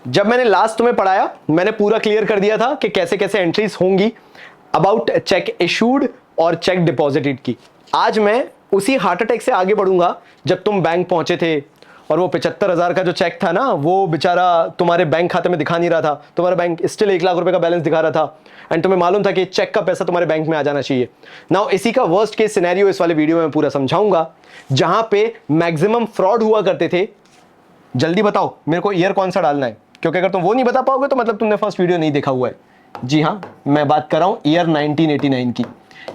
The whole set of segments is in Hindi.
जब मैंने लास्ट तुम्हें पढ़ाया मैंने पूरा क्लियर कर दिया था कि कैसे कैसे एंट्रीज होंगी अबाउट चेक इशूड और चेक डिपॉजिटेड की। आज मैं उसी हार्ट अटैक से आगे बढ़ूंगा जब तुम बैंक पहुंचे थे और वो 75,000 का जो चेक था ना, वो बेचारा तुम्हारे बैंक खाते में दिखा नहीं रहा था। तुम्हारा बैंक स्टिल 1 लाख रुपए का बैलेंस दिखा रहा था एंड तुम्हें मालूम था कि चेक का पैसा तुम्हारे बैंक में आ जाना चाहिए। नाउ इसी का वर्स्ट केस सिनेरियो इस वाले वीडियो में पूरा समझाऊंगा, जहां पे मैक्सिमम फ्रॉड हुआ करते थे। जल्दी बताओ मेरे को ईयर कौन सा डालना है, क्योंकि अगर तुम वो नहीं बता पाओगे तो मतलब तुमने फर्स्ट वीडियो नहीं देखा हुआ है। जी हाँ, मैं बात कर रहा हूं ईयर 1989 की।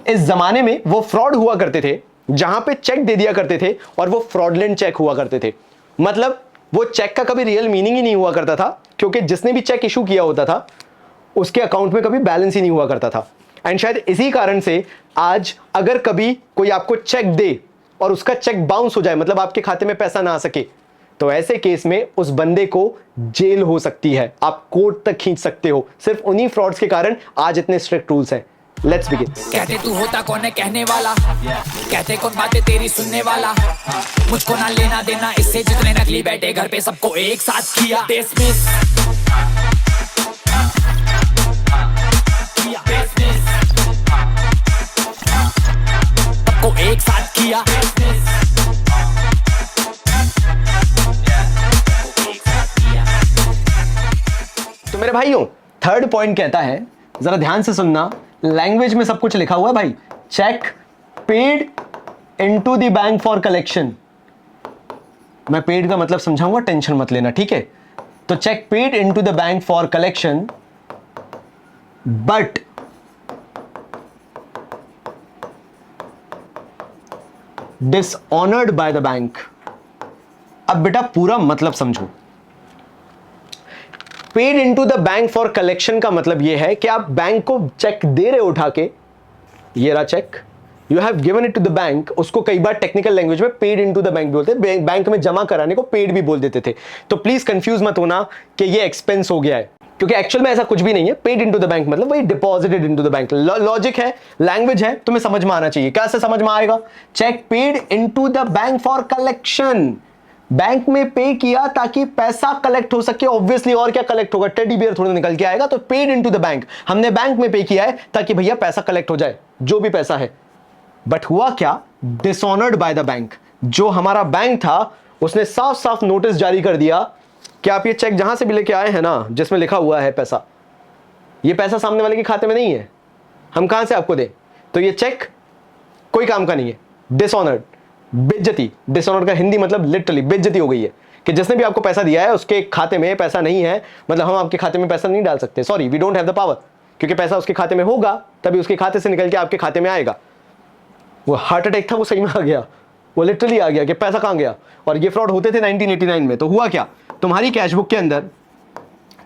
इस जमाने में वो फ्रॉड हुआ करते थे जहां पे चेक दे दिया करते थे और वो फ्रॉडलेंट चेक हुआ करते थे। मतलब वो चेक का कभी रियल मीनिंग ही नहीं हुआ करता था, क्योंकि जिसने भी चेक इशू किया होता था उसके अकाउंट में कभी बैलेंस ही नहीं हुआ करता था। एंड शायद इसी कारण से आज अगर कभी कोई आपको चेक दे और उसका चेक बाउंस हो जाए, मतलब आपके खाते में पैसा ना आ सके, तो ऐसे केस में उस बंदे को जेल हो सकती है, आप कोर्ट तक खींच सकते हो। सिर्फ उन्हीं फ्रॉड्स के कारण आज इतने स्ट्रिक्ट रूल्स हैं। Let's begin. कहते तू होता कौन है कहने वाला, कहते कौन बातें तेरी सुनने वाला, मुझको ना लेना देना इससे जितने नकली बैठे घर पे सबको एक साथ किया डिसमिस। सबको एक साथ किया। तो मेरे भाइयों, थर्ड पॉइंट कहता है, जरा ध्यान से सुनना, लैंग्वेज में सब कुछ लिखा हुआ है भाई। Cheque paid into the bank for collection. मैं पेड का मतलब समझाऊंगा, टेंशन मत लेना, ठीक है। तो cheque paid into the bank for collection but dishonoured by the bank. अब बेटा पूरा मतलब समझो। Paid into the bank for collection का मतलब यह है कि आप बैंक को चेक दे रहे हो उठा के, ये रहा cheque, you have given it to the bank. उसको कई बार टेक्निकल लैंग्वेज में पेड इनटू द बैंक बोलते हैं, बैंक में जमा कराने को पेड भी बोल देते थे। तो प्लीज कंफ्यूज मत होना कि ये एक्सपेंस हो गया है, क्योंकि एक्चुअल में ऐसा कुछ भी नहीं है। पेड इनटू द बैंक मतलब वही deposited into the bank. Logic है, लैंग्वेज है, तुम्हें समझ में आना चाहिए। कैसे समझ में आएगा? Cheque paid into the bank for collection, bank में पे किया ताकि पैसा कलेक्ट हो सके, ऑब्वियसली। और क्या कलेक्ट होगा? टेडी बियर थोड़ा निकल के आएगा। तो पेड इनटू द बैंक, हमने बैंक में पे किया है ताकि भैया पैसा कलेक्ट हो जाए, जो भी पैसा है। बट हुआ क्या? Dishonoured by the bank. जो हमारा बैंक था उसने साफ साफ नोटिस जारी कर दिया कि आप ये चेक जहां से भी लेके आए हैं ना, जिसमें लिखा हुआ है पैसा, ये पैसा सामने वाले के खाते में नहीं है, हम कहां से आपको दें? तो ये चेक कोई काम का नहीं है, डिसऑनर्ड, बेइज्जती। डिसऑनर का हिंदी मतलब लिटरली बेइज्जती हो गई है कि जिसने भी आपको पैसा दिया है उसके खाते में पैसा नहीं है, मतलब हम आपके खाते में पैसा नहीं डाल सकते। Sorry, we don't have the power, क्योंकि पैसा उसके खाते में होगा तभी उसके खाते से निकल के आपके खाते में आएगा। वो हार्ट अटैक था, वो सही में आ गया, वो लिटरली आ गया कि पैसा कहां गया। और ये फ्रॉड होते थे 1989 में। तो हुआ क्या? तुम्हारी कैशबुक के अंदर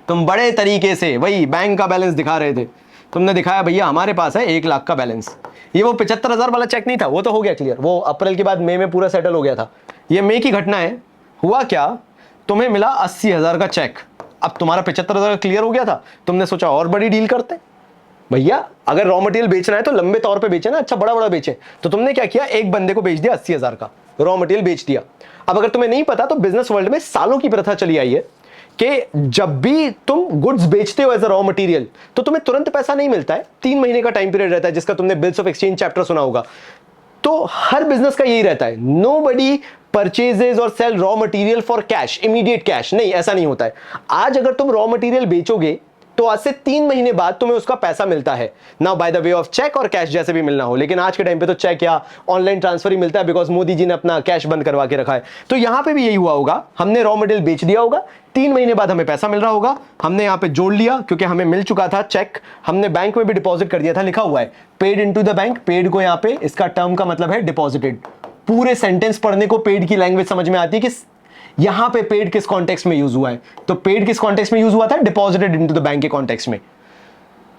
तुम बड़े तरीके से वही बैंक का बैलेंस दिखा रहे थे। तुमने दिखाया भैया हमारे पास है 1 लाख का बैलेंस। ये वो 75,000 वाला चेक नहीं था, वो तो हो गया क्लियर, वो अप्रैल के बाद मई में पूरा सेटल हो गया था। ये मई की घटना है। हुआ क्या? तुम्हें मिला 80,000 का चेक। अब तुम्हारा 75,000 क्लियर हो गया था, तुमने सोचा और बड़ी डील करते भैया, अगर रॉ मटेरियल बेचना है तो लंबे तौर पे बेचे ना, अच्छा बड़ा बड़ा बेचे। तो तुमने क्या किया? एक बंदे को बेच दिया 80,000 का रॉ मटेरियल बेच दिया। अब अगर तुम्हें नहीं पता तो बिजनेस वर्ल्ड में सालों की प्रथा चली आई है कि जब भी तुम गुड्स बेचते हो एज अ रॉ मटेरियल तो तुम्हें तुरंत पैसा नहीं मिलता है, 3 महीने का टाइम पीरियड रहता है, जिसका तुमने बिल्स ऑफ एक्सचेंज चैप्टर सुना होगा। तो हर बिजनेस का यही रहता है, नोबडी परचेजेज और sell raw material for cash, immediate cash नहीं, ऐसा नहीं होता है। आज अगर तुम रॉ मटेरियल बेचोगे तो आज से 3 महीने बाद तुम्हें उसका पैसा मिलता है ना, by the way of cheque और कैश, जैसे भी मिलना हो। लेकिन आज के टाइम पे तो चेक या ऑनलाइन ट्रांसफर ही मिलता है, बिकॉज मोदी जी ने अपना कैश बंद करवा के रखा है। तो यहां पे भी यही हुआ होगा, हमने रॉ मटेरियल बेच दिया होगा, 3 महीने बाद हमें पैसा मिल रहा होगा, हमने यहां पे जोड़ लिया क्योंकि हमें मिल चुका था चेक, हमने बैंक में भी डिपॉजिट कर दिया था, लिखा हुआ है paid into the bank. Paid को यहां पे इसका टर्म का मतलब है डिपॉजिटेड। पूरे सेंटेंस पढ़ने को पेड की लैंग्वेज समझ में आती है कि यहां पे पेड किस कॉन्टेक्स्ट में यूज हुआ है। तो पेड किस कॉन्टेक्स्ट में यूज हुआ था? डिपॉजिटेड इनटू द बैंक के कॉन्टेक्स्ट में।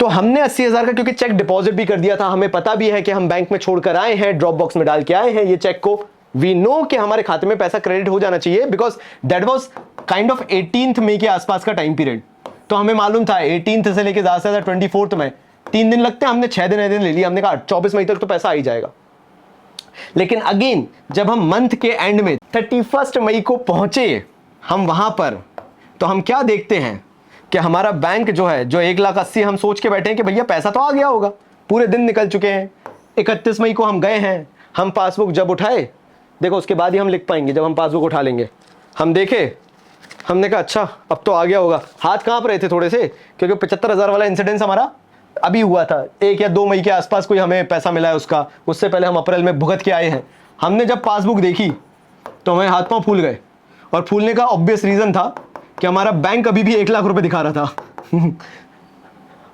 तो हमने 80,000 का क्योंकि चेक डिपॉजिट भी कर दिया था, हमें पता भी है कि हम बैंक में छोड़कर आए हैं, ड्रॉप बॉक्स में डाल के आए हैं ये चेक को, वी नो कि हमारे खाते में पैसा क्रेडिट हो जाना चाहिए, because that was kind of 18th मई के आसपास का टाइम पीरियड। तो हमें मालूम था 18th से लेकर ज्यादा से ज्यादा 24th में 3 दिन लगते हैं, हमने 6 दिन ले लिया। हमने कहा 24 मई तक तो पैसा आ ही जाएगा। लेकिन अगेन जब हम मंथ के एंड में 31 मई को पहुंचे, हम वहां पर तो हम क्या देखते हैं कि हमारा बैंक जो है, जो 1,80,000 हम सोच के बैठे हैं कि भैया पैसा तो आ गया होगा, पूरे दिन निकल चुके हैं, 31 मई को हम गए हैं, हम पासबुक जब उठाए, देखो उसके बाद ही हम लिख पाएंगे जब हम पासबुक उठा लेंगे, हम देखे, हमने कहा अच्छा अब तो आ गया होगा, हाथ कांप रहे थे थोड़े से, क्योंकि 75,000 वाला इंसिडेंस हमारा अभी हुआ था, 1 या 2 मई के आसपास कोई हमें पैसा मिला है उसका, उससे पहले हम अप्रैल में भुगत के आए हैं। हमने जब पासबुक देखी तो हमें हाथ पांव फूल गए, और फूलने का ऑब्वियस रीजन था कि हमारा बैंक अभी भी 1 लाख रुपए दिखा रहा था।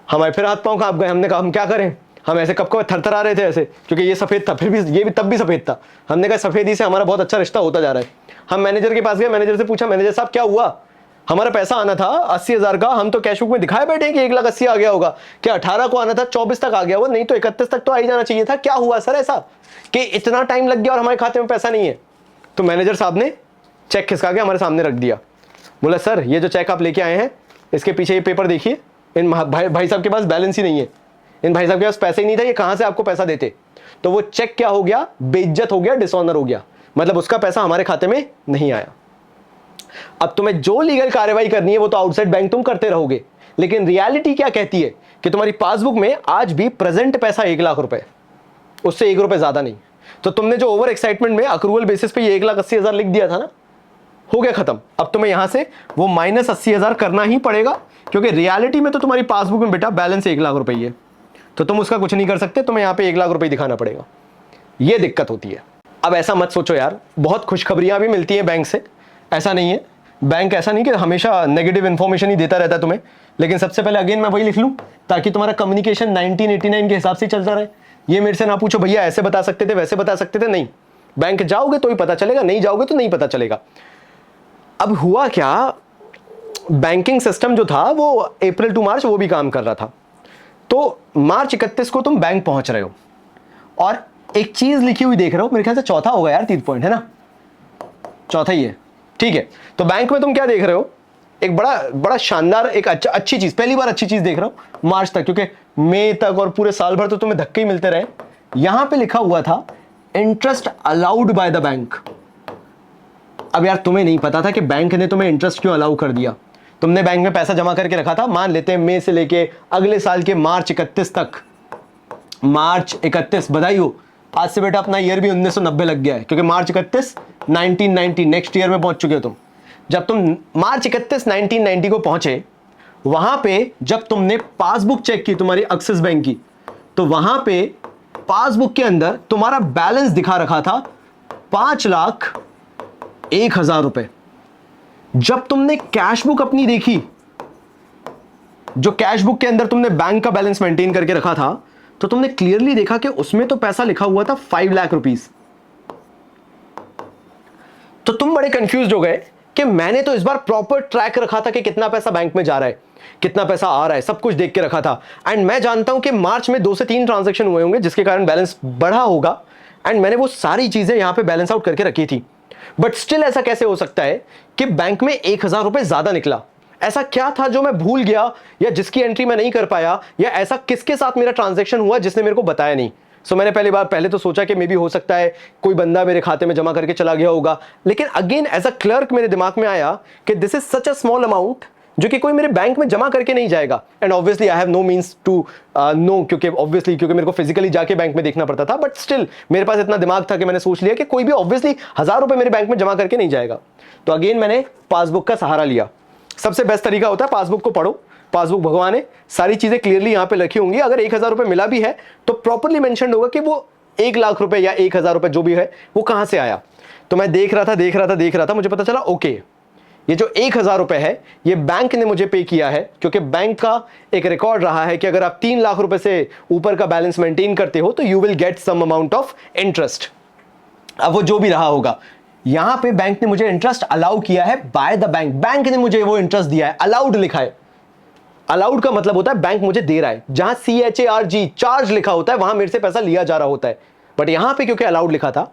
हमारे फिर हाथ पांव कांप गए, हमने कहा हम क्या करें, हम ऐसे कब कब थरथरा रहे थे ऐसे, क्योंकि ये सफेद था, फिर भी ये भी तब भी सफेद था। हमने कहा सफेदी से हमारा बहुत अच्छा रिश्ता होता जा रहा है। हम मैनेजर के पास गए, मैनेजर से पूछा, मैनेजर साहब क्या हुआ, हमारा पैसा आना था 80,000 का, हम तो कैश बुक में दिखाए बैठे हैं कि 1,80,000 आ गया होगा, क्या 18 को आना था, 24 तक आ गया होगा, नहीं तो 31 तक तो आ ही जाना चाहिए था, क्या हुआ सर ऐसा कि इतना टाइम लग गया और हमारे खाते में पैसा नहीं है। तो मैनेजर साहब ने चेक खिसका के हमारे सामने रख दिया, बोला सर ये जो चेक आप लेके आए हैं इसके पीछे ये पेपर देखिए, इन भाई साहब के पास बैलेंस ही नहीं है, इन भाई साहब के पास पैसे ही नहीं था, ये कहां से आपको पैसा देते। तो वो चेक क्या हो गया, बेइज्जत हो गया, डिसऑनर हो गया, मतलब उसका पैसा हमारे खाते में नहीं आया। अब तुम्हें जो लीगल कार्रवाई करनी है वो तो आउटसाइड बैंक तुम करते रहोगे, लेकिन रियलिटी क्या कहती है कि तुम्हारी पासबुक में आज भी प्रेजेंट पैसा 1 लाख रुपए, उससे 1 रुपए ज्यादा नहीं। तो तुमने जो ओवर एक्साइटमेंट में अक्रूवल बेसिस पे ये 1,80,000 लिख दिया था ना, हो गया खत्म। अब तुम्हें यहां से वो -80,000 करना ही पड़ेगा, क्योंकि रियलिटी में तो तुम्हारी पासबुक में बेटा बैलेंस 1 लाख रुपए है, तो तुम उसका कुछ नहीं कर सकते, तुम्हें यहां पे 1 लाख रुपए दिखाना पड़ेगा। ये दिक्कत होती है। अब ऐसा मत सोचो यार, बहुत खुशखबरियां भी मिलती हैं बैंक से, ऐसा नहीं है, बैंक ऐसा नहीं कि हमेशा नेगेटिव इंफॉर्मेशन ही देता रहता है तुम्हें, लेकिन सबसे पहले अगेन मैं वही लिख लूं ताकि तुम्हारा कम्युनिकेशन 1989 के हिसाब से चलता रहे। ये मेरे से ना पूछो भैया ऐसे बता सकते थे वैसे बता सकते थे, नहीं, बैंक जाओगे तो ही पता चलेगा, नहीं जाओगे तो नहीं पता चलेगा। अब हुआ क्या, बैंकिंग सिस्टम जो था वो अप्रैल टू मार्च वो भी काम कर रहा था, तो मार्च 31 को तुम बैंक पहुंच रहे हो और एक चीज लिखी हुई देख रहे हो, मेरे ख्याल से चौथा होगा यार, 3 पॉइंट है ना, चौथा ही है, ठीक है। तो बैंक में तुम क्या देख रहे हो, एक बड़ा शानदार, एक अच्छी चीज, पहली बार अच्छी चीज देख रहा हूं मार्च तक, क्योंकि मई तक और पूरे साल भर तो तुम्हें धक्के ही मिलते रहे। यहां पे लिखा हुआ था interest allowed by the bank. अब यार तुम्हें नहीं पता था कि बैंक ने तुम्हें इंटरेस्ट क्यों अलाउ कर दिया, तुमने बैंक में पैसा जमा करके रखा था, मान लेते हैं मई से लेके अगले साल के मार्च 31 तक, मार्च 31 बधाई हो, आज से बेटा अपना ईयर भी 1990 लग गया है, क्योंकि मार्च 31 1990 नेक्स्ट ईयर में पहुंच चुके हो तुम। जब तुम मार्च 31 1990 को पहुंचे, वहां पे जब तुमने पासबुक चेक की तुम्हारी एक्सिस बैंक की, तो वहां पे पासबुक के अंदर तुम्हारा बैलेंस दिखा रखा था 5,01,000 रुपए। जब तुमने कैश बुक अपनी देखी, जो कैश बुक के अंदर तुमने बैंक का बैलेंस मेंटेन करके रखा था, तो तुमने क्लियरली देखा कि उसमें तो पैसा लिखा हुआ था 5 लाख रुपीस। तो तुम बड़े कंफ्यूज हो गए कि मैंने तो इस बार प्रॉपर ट्रैक रखा था कि कितना पैसा बैंक में जा रहा है, कितना पैसा आ रहा है, सब कुछ देख के रखा था। एंड मैं जानता हूं कि मार्च में 2 से 3 ट्रांजैक्शन हुए होंगे जिसके कारण बैलेंस बढ़ा होगा, एंड मैंने वो सारी चीजें यहां पे बैलेंस आउट करके रखी थी। बट स्टिल ऐसा कैसे हो सकता है कि बैंक में 1,000 रुपए ज्यादा निकला? ऐसा क्या था जो मैं भूल गया, या जिसकी एंट्री मैं नहीं कर पाया, या ऐसा किसके साथ मेरा ट्रांजैक्शन हुआ जिसने मेरे को बताया नहीं? सो मैंने पहले तो सोचा कि मे बी हो सकता है कोई बंदा मेरे खाते में जमा करके चला गया होगा, लेकिन अगेन एज अ क्लर्क मेरे दिमाग में आया कि this is such a small amount जो कि कोई मेरे बैंक में जमा करके नहीं जाएगा। And obviously I have no means to know, क्योंकि मेरे को फिजिकली जाके बैंक में देखना पड़ता था, बट स्टिल मेरे पास इतना दिमाग था कि मैंने सोच लिया कि कोई भी ऑब्वियसली 1,000 रुपए मेरे बैंक में जमा करके नहीं जाएगा। तो अगेन मैंने पासबुक का सहारा लिया। सबसे बेस्ट तरीका होता है पासबुक को पढ़ो, पासबुक भगवान है, सारी चीजें क्लियरली यहां पे लिखी होंगी। अगर 1,000 रुपए मिला भी है तो प्रॉपरली मेंशन्ड होगा कि वो 1 लाख रुपए या 1,000 रुपए जो भी है वो कहां से आया। तो मैं देख रहा था, मुझे पता चला ओके ये जो 1,000 रुपए है ये बैंक ने मुझे पे किया है, क्योंकि बैंक का एक रिकॉर्ड रहा है कि अगर आप 3 लाख रुपए से ऊपर का बैलेंस मेंटेन करते हो तो you will get some amount of interest. अब वो जो भी रहा होगा, यहां पे बैंक ने मुझे इंटरेस्ट अलाउ किया है बाय द बैंक, बैंक ने मुझे वो इंटरेस्ट दिया है, अलाउड लिखा है। अलाउड का मतलब होता है बैंक मुझे दे रहा है, जहां CHARG चार्ज लिखा होता है वहां मेरे से पैसा लिया जा रहा होता है, बट यहां पे क्योंकि अलाउड लिखा था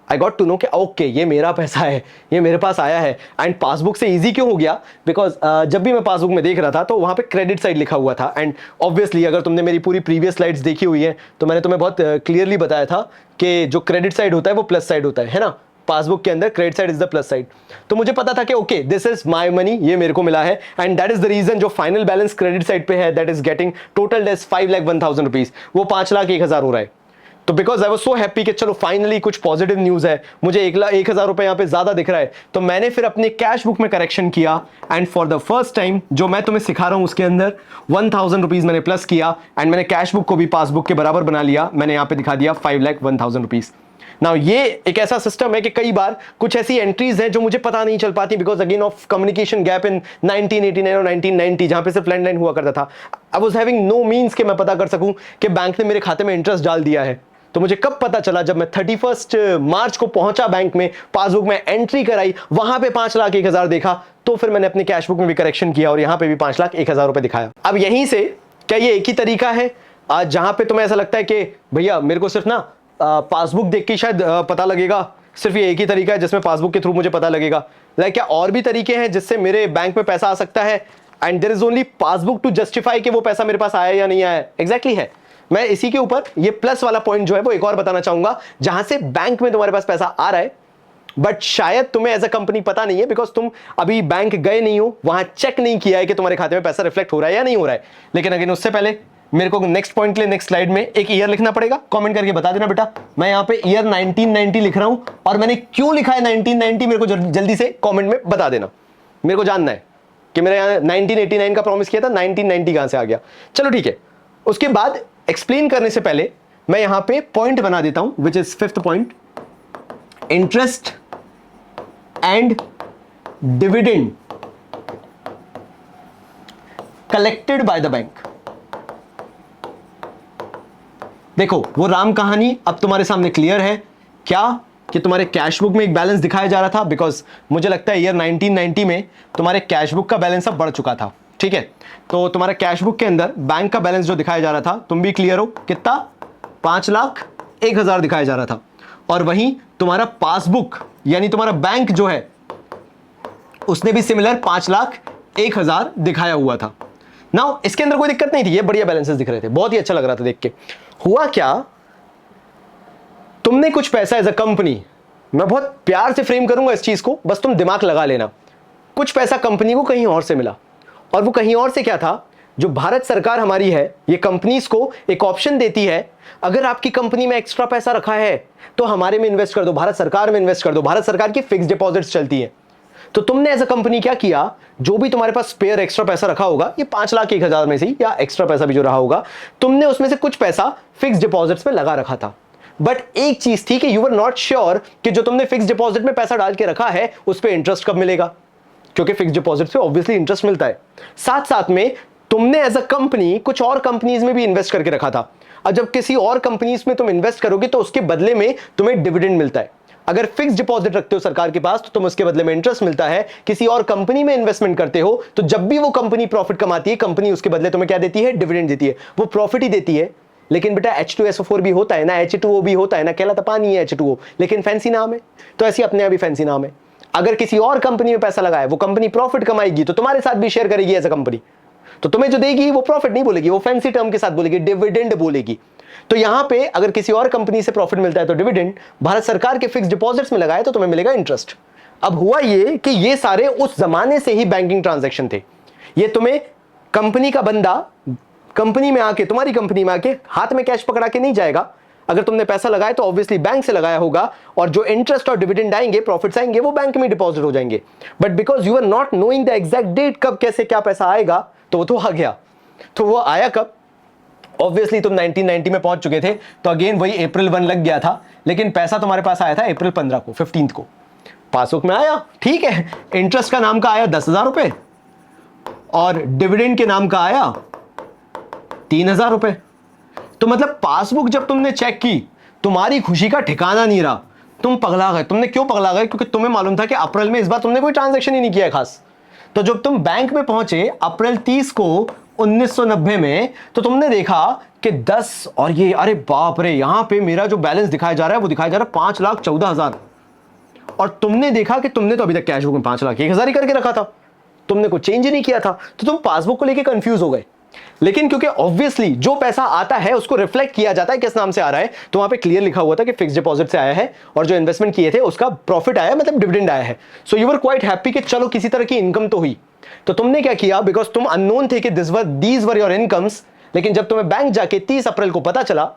आई गॉट टू नो कि ओके ये मेरा पैसा है, ये मेरे पास आया है। एंड पासबुक से इजी क्यों हो गया, बिकॉज जब भी मैं पासबुक में देख रहा था तो वहां पे क्रेडिट साइड लिखा हुआ था। एंड ऑब्वियसली अगर तुमने मेरी पूरी प्रीवियस स्लाइड्स देखी हुई है तो मैंने तुम्हें बहुत क्लियरली बताया था कि जो क्रेडिट साइड होता है वो प्लस साइड होता है ना, पासबुक के अंदर credit side is the plus side. तो मुझे पता था कि okay this is my money, ये मेरे को मिला है, and that is the reason जो फाइनल बैलेंस क्रेडिट साइड पे है that is getting total as 5,01,000 rupees, वो 5,01,000 हो रहा है। तो because I was so happy कि चलो फाइनली कुछ पॉजिटिव न्यूज है, मुझे 1,01,000 रुपए यहाँ पे ज्यादा दिख रहा है, तो मैंने फिर अपने कैश बुक में करेक्शन किया and for the first time जो मैं तुम्हें सिखा रहा हूं उसके अंदर 1,000 रुपीज मैंने प्लस किया एंड मैंने कैश बुक को भी पासबुक के बराबर बना लिया। मैंने यहाँ पे दिखा दिया 5,01,000 रुपीज। नाउ ये एक ऐसा सिस्टम है कि कई बार कुछ ऐसी एंट्रीज हैं जो मुझे पता नहीं चल पाती because again of communication gap in 1989 और 1990 जहां पे सिर्फ लैंडलाइन हुआ करता था। I was having no means कि मैं पता कर सकूं कि बैंक ने मेरे खाते में इंटरेस्ट डाल दिया है। तो मुझे कब पता चला, जब मैं 31 मार्च को पहुंचा बैंक में, पासबुक में एंट्री कराई, वहां पे 5,01,000 देखा, तो फिर मैंने अपनी कैश बुक में भी करेक्शन किया और यहां पे भी 5,01,000 रुपए दिखाया। अब यहीं से क्या ये एक ही तरीका है आज जहां पे तुम्हें ऐसा लगता है कि भैया मेरे को सिर्फ ना पासबुक देख के शायद पता लगेगा, सिर्फ ये एक ही तरीका है जिसमें पासबुक के थ्रू मुझे पता लगेगा? लाइक क्या और भी तरीके हैं जिससे मेरे बैंक में पैसा आ सकता है and there is only passbook to justify कि वो पैसा मेरे पास आया या नहीं आया? एग्जैक्टली है। मैं इसी के ऊपर ये प्लस वाला पॉइंट जो है वो एक और बताना चाहूंगा जहां से बैंक में तुम्हारे पास पैसा आ रहा है बट शायद तुम्हें एज अ कंपनी पता नहीं है बिकॉज तुम अभी बैंक गए नहीं हो, वहां चेक नहीं किया है कि तुम्हारे खाते में पैसा रिफ्लेक्ट हो रहा है या नहीं हो रहा है। लेकिन अगेन उससे पहले मेरे को नेक्स्ट पॉइंट के लिए नेक्स्ट स्लाइड में एक ईयर लिखना पड़ेगा। कमेंट करके बता देना बेटा। मैं यहाँ पे ईयर 1990 लिख रहा हूं और मैंने क्यों लिखा है 1990 मेरे को जल्दी से कमेंट में बता देना। मेरे को जानना है कि मेरे यहाँ 1989 का प्रॉमिस किया था, 1990 कहां से आ गया। चलो ठीक है, उसके बाद एक्सप्लेन करने से पहले मैं यहां पे पॉइंट बना देता हूं which is 5th point, interest and dividend collected by the bank. देखो वो राम कहानी अब तुम्हारे सामने क्लियर है क्या कि तुम्हारे कैश बुक में एक बैलेंस दिखाया जा रहा था बिकॉज मुझे लगता है ईयर 1990 में तुम्हारे कैश बुक का बैलेंस अब बढ़ चुका था। ठीक है, तो तुम्हारा कैश बुक के अंदर बैंक का बैलेंस जो दिखाया जा रहा था, तुम भी क्लियर हो कितना, 5,01,000 दिखाया जा रहा था। और वहीं तुम्हारा पासबुक यानी तुम्हारा बैंक जो है उसने भी सिमिलर 5,01,000 दिखाया हुआ था। नाउ इसके अंदर कोई दिक्कत नहीं थी, ये बढ़िया बैलेंसेस दिख रहे थे, बहुत ही अच्छा लग रहा था देख के। हुआ क्या, तुमने कुछ पैसा एज अ कंपनी, मैं बहुत प्यार से फ्रेम करूंगा इस चीज को, बस तुम दिमाग लगा लेना, कुछ पैसा कंपनी को कहीं और से मिला। और वो कहीं और से क्या था, जो भारत सरकार हमारी है ये कंपनीज को एक ऑप्शन देती है, अगर आपकी कंपनी में एक्स्ट्रा पैसा रखा है तो हमारे में इन्वेस्ट कर दो, भारत सरकार में इन्वेस्ट कर दो। भारत सरकार की फिक्स डिपॉजिट्स चलती है। तो तुमने एज अ कंपनी क्या किया, जो भी तुम्हारे पास स्पेयर एक्स्ट्रा पैसा रखा होगा, ये 5,01,000 में से या एक्स्ट्रा पैसा भी जो रहा होगा, तुमने उसमें से कुछ पैसा फिक्स डिपॉजिट्स में लगा रखा था। बट एक चीज थी कि यू वर नॉट श्योर कि जो तुमने फिक्स डिपॉजिट में पैसा डाल के रखा है उस पर इंटरेस्ट कब मिलेगा, क्योंकि फिक्स डिपॉजिट पे ऑब्वियसली इंटरेस्ट मिलता है। साथ साथ में तुमने एज अ कंपनी कुछ और कंपनीज में भी इन्वेस्ट करके रखा था। अब जब किसी और कंपनीज में तुम इन्वेस्ट करोगे तो उसके बदले में तुम्हें डिविडेंड मिलता है। अगर फिक्स डिपॉजिट रखते हो सरकार के पास तो तुम उसके बदले में इंटरेस्ट मिलता है। किसी और कंपनी में इन्वेस्टमेंट करते हो तो जब भी वो कंपनी प्रॉफिट कमाती है, कंपनी उसके बदले तुम्हें क्या देती है, डिविडेंड देती है। वो प्रॉफिट ही देती है, लेकिन बेटा H2SO4 भी होता है ना, H2O भी होता है ना, कहलाता पानी है H2O, लेकिन फैंसी नाम है। तो ऐसी अपने आप ही फैंसी नाम है। अगर किसी और कंपनी में पैसा लगाए, वो कंपनी प्रॉफिट कमाएगी तो तुम्हारे साथ भी शेयर करेगी एज अ कंपनी, तो तुम्हें जो देगी वो प्रॉफिट नहीं बोलेगी, वो फैंसी टर्म के साथ बोलेगी, डिविडेंड बोलेगी। तो यहां पे अगर किसी और कंपनी से प्रॉफिट मिलता है तो डिविडेंड, भारत सरकार के फिक्स डिपॉजिट्स में लगाए तो तुम्हें मिलेगा इंटरेस्ट। अब हुआ ये कि ये सारे उस जमाने से ही बैंकिंग ट्रांजैक्शन थे। ये तुम्हें कंपनी का बंदा कंपनी में आके, तुम्हारी कंपनी में आके हाथ में कैश पकड़ा के नहीं जाएगा। अगर तुमने पैसा लगाया तो ऑब्वियसली बैंक से लगाया होगा और जो इंटरेस्ट और डिविडेंड आएंगे, प्रॉफिट्स आएंगे, वो बैंक में डिपॉजिट हो जाएंगे। But because you are not knowing the exact date कब कैसे क्या पैसा आएगा, तो वो तो आ गया। तो वो आया कब, ऑब्वियसली तुम 1990 में पहुंच चुके थे तो अगेन वही अप्रैल 1 लग गया था, लेकिन पैसा तुम्हारे पास आया था अप्रैल 15 को, 15 को पासबुक में आया। ठीक है, इंटरेस्ट का नाम का आया 10,000 रुपए और डिविडेंड के नाम का आया 3,000 रुपए। तो मतलब पासबुक जब तुमने चेक की, तुम्हारी खुशी का ठिकाना नहीं रहा, तुम पगला गए। तुमने क्यों पगला गए, क्योंकि तुम्हें मालूम था कि अप्रैल में इस बार तुमने कोई ट्रांजैक्शन ही नहीं किया है खास। तो जब तुम बैंक में पहुंचे अप्रैल 30 को 1990 में, तो तुमने देखा कि 10 और ये, अरे बाप रे, यहां पे मेरा जो बैलेंस दिखाया जा रहा है वो दिखाया जा रहा है 5,14,000। और तुमने देखा कि तुमने तो अभी तक कैश बुक में 5,01,000 ही करके रखा था, तुमने कुछ चेंज ही नहीं किया था। तो तुम पासबुक को लेके कंफ्यूज हो गए। लेकिन क्योंकि ऑब्वियसली जो पैसा आता है उसको रिफ्लेक्ट किया जाता है किस नाम से आ रहा है, तो वहां पे क्लियर लिखा हुआ था कि फिक्स डिपॉजिट से आया है और जो इन्वेस्टमेंट किए थे उसका प्रॉफिट आया, मतलब डिविडेंड आया है। So you were quite happy कि चलो किसी तरह की इनकम तो हुई। तो तुमने क्या किया, बिकॉज तुम अननोन थे कि दीज वर योर इनकम्स, लेकिन जब तुम्हें बैंक जाके 30 अप्रैल को पता चला,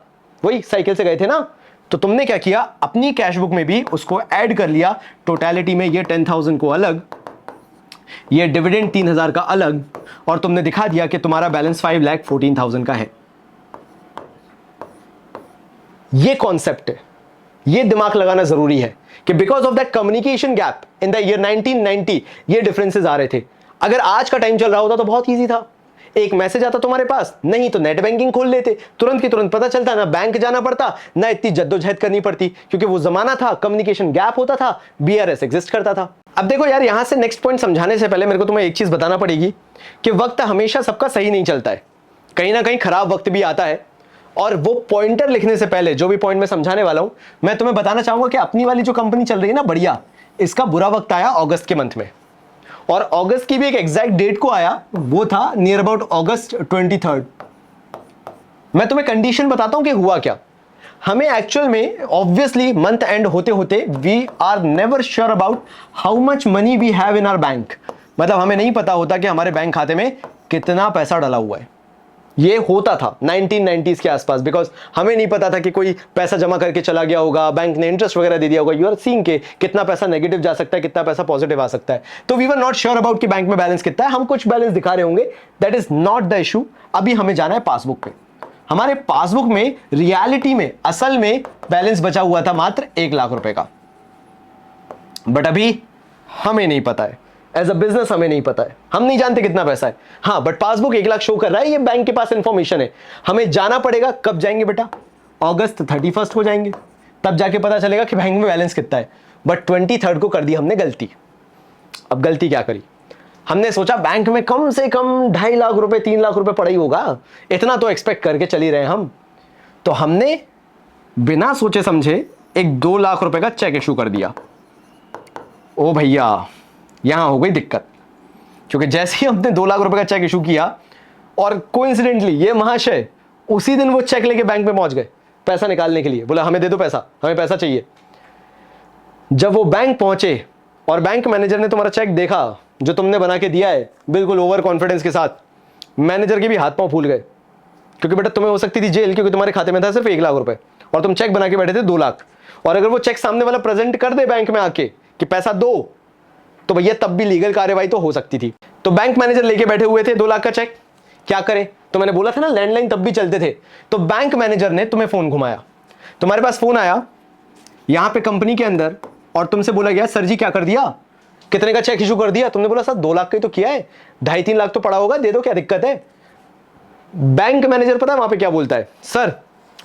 वही साइकिल से गए थे ना, तो तुमने क्या किया, अपनी कैश बुक में भी उसको ऐड कर लिया। टोटलिटी में ये 10,000 को अलग, ये डिविडेंड 3,000 का अलग, और तुमने दिखा दिया कि तुम्हारा बैलेंस 5,14,000 का है। ये कॉन्सेप्ट है, ये दिमाग लगाना जरूरी है कि because of that communication gap in the year 1990 ये डिफरेंसेस आ रहे थे। अगर आज का टाइम चल रहा होता तो बहुत ईजी था, एक मैसेज आता तुम्हारे पास, नहीं तो नेट बैंकिंग खोल लेते, तुरंत की तुरंत पता चलता, ना बैंक जाना पड़ता, ना इतनी जद्दोजहद करनी पड़ती, क्योंकि वो जमाना था, कम्युनिकेशन गैप होता था, बीआरएस एग्जिस्ट करता था। अब देखो यार, यहां से नेक्स्ट पॉइंट समझाने से पहले मेरे को तुम्हें एक चीज बताना पड़ेगी कि वक्त हमेशा सबका सही नहीं चलता है, कहीं ना कहीं खराब वक्त भी आता है। और वो पॉइंटर लिखने से पहले जो भी पॉइंट मैं समझाने वाला हूं, मैं तुम्हें बताना चाहूंगा कि अपनी वाली जो कंपनी चल रही है ना बढ़िया, इसका बुरा वक्त आया अगस्त के मंथ में, और अगस्त की भी एक एग्जैक्ट डेट को आया, वो था नियर अबाउट अगस्त 23। मैं तुम्हें कंडीशन बताता हूं कि हुआ क्या। हमें एक्चुअल में ऑब्वियसली मंथ एंड होते होते we are never sure about how much money we have in our bank, मतलब हमें नहीं पता होता कि हमारे बैंक खाते में कितना पैसा डला हुआ है। ये होता था 1990s के आसपास, बिकॉज हमें नहीं पता था कि कोई पैसा जमा करके चला गया होगा, बैंक ने इंटरेस्ट वगैरह दे दिया होगा, यू आर सीइंग के कितना पैसा नेगेटिव जा सकता है, कितना पैसा पॉजिटिव आ सकता है। तो we were not sure about कि बैंक में बैलेंस कितना है, हम कुछ बैलेंस दिखा रहे होंगे, that is not the issue. अभी हमें जाना है पासबुक पे। हमारे पासबुक में रियलिटी में असल में बैलेंस बचा हुआ था मात्र 1 लाख रुपए का, बट अभी हमें नहीं पता है, एज अ बिजनेस हमें नहीं पता है, हम नहीं जानते कितना पैसा है। हाँ, बट पासबुक 1 लाख शो कर रहा है, ये बैंक के पास इंफॉर्मेशन है। हमें जाना पड़ेगा, कब जाएंगे बेटा, अगस्त 31 को जाएंगे, तब जाके पता चलेगा कि बैंक में बैलेंस कितना है। बट 23 को कर दी हमने गलती। अब गलती क्या करी, हमने सोचा बैंक में कम से कम 2.5 लाख रुपए 3 लाख रुपए पड़ा ही होगा, इतना तो एक्सपेक्ट करके चल ही रहे हम। तो हमने बिना सोचे समझे एक 2 लाख रुपए का चेक इशू कर दिया। ओ भैया, यहां हो गई दिक्कत, क्योंकि जैसे ही हमने 2 लाख रुपए का चेक इशू किया, और कोइंसिडेंटली ये महाशय उसी दिन वो चेक लेके बैंक में पहुंच गए पैसा निकालने के लिए, बोला हमें दे दो पैसा, हमें पैसा चाहिए। जब वो बैंक पहुंचे और बैंक मैनेजर ने तुम्हारा चेक देखा जो तुमने बना के दिया है बिल्कुल ओवर कॉन्फिडेंस के साथ, मैनेजर के भी हाथ पांव फूल गए, क्योंकि बेटा तुम्हें हो सकती थी जेल, क्योंकि तुम्हारे खाते में था सिर्फ 1 लाख रुपए और तुम चेक बना के बैठे थे 2 लाख। और अगर वो चेक सामने वाला प्रेजेंट कर दे बैंक में आके कि पैसा दो, तो भैया तब भी लीगल कार्रवाई तो हो सकती थी। तो बैंक मैनेजर लेके बैठे हुए थे 2 लाख का चेक, क्या करे, तो मैंने बोला था ना लैंडलाइन तब भी चलते थे। तो बैंक मैनेजर ने तुम्हें फोन घुमाया, तुम्हारे पास फोन आया यहां पे कंपनी के अंदर, और तुमसे बोला गया सर जी क्या कर दिया, कितने का चेक इशू कर दिया। तुमने बोला सर 2 लाख का ही तो किया है, 2.5-3 लाख तो पड़ा होगा, दे दो क्या दिक्कत है। बैंक मैनेजर पता है वहां पे क्या बोलता है, सर